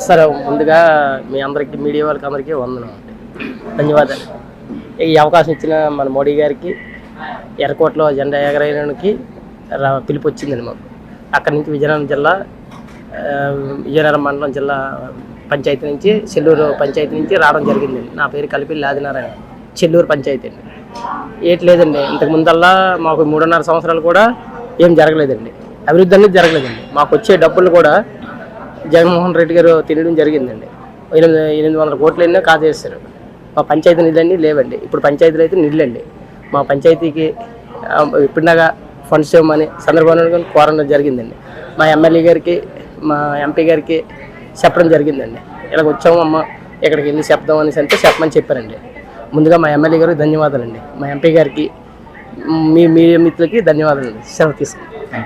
సరే ముందుగా మీ అందరికీ మీడియా వాళ్ళకి అందరికీ వందనం అండి, ధన్యవాదాలు. ఈ అవకాశం ఇచ్చిన మన మోడీ గారికి ఎర్రకోటలో జెండా ఎగరేయడానికి పిలుపు వచ్చిందండి మాకు. అక్కడి నుంచి విజయనగరం జిల్లా విజయనగరం మండలం జిల్లా పంచాయతీ నుంచి చెల్లూరు పంచాయతీ నుంచి రావడం జరిగిందండి. నా పేరు కలిపిల్లి ఆదినారాయణ, చెల్లూరు పంచాయతీ అండి. ఏటి లేదండి, ఇంతకు ముందల్లా మాకు 3.5 సంవత్సరాలు కూడా ఏం జరగలేదండి, అభివృద్ధి అనేది జరగలేదండి. మాకు వచ్చే డబ్బులు కూడా జగన్మోహన్ రెడ్డి గారు తినడం జరిగిందండి. 800 కోట్లు ఎన్నో కాజేస్తారు. మా పంచాయతీ నిధులన్నీ లేవండి. ఇప్పుడు పంచాయతీలు అయితే నిధులండి. మా పంచాయతీకి ఇప్పుడులాగా ఫండ్స్ ఇవ్వమని చంద్రబాబు కోరడం జరిగిందండి. మా ఎమ్మెల్యే గారికి మా ఎంపీ గారికి చెప్పడం జరిగిందండి. ఇలాగ వచ్చాము అమ్మ, ఇక్కడికి వెళ్ళి చెప్దాం అనేసి అంటే చెప్పమని చెప్పారండి. ముందుగా మా ఎమ్మెల్యే గారికి ధన్యవాదాలండి, మా ఎంపీ గారికి, మీ మీడియా మిత్రులకి ధన్యవాదాలండి. సెలవు తీసుకుంటాం.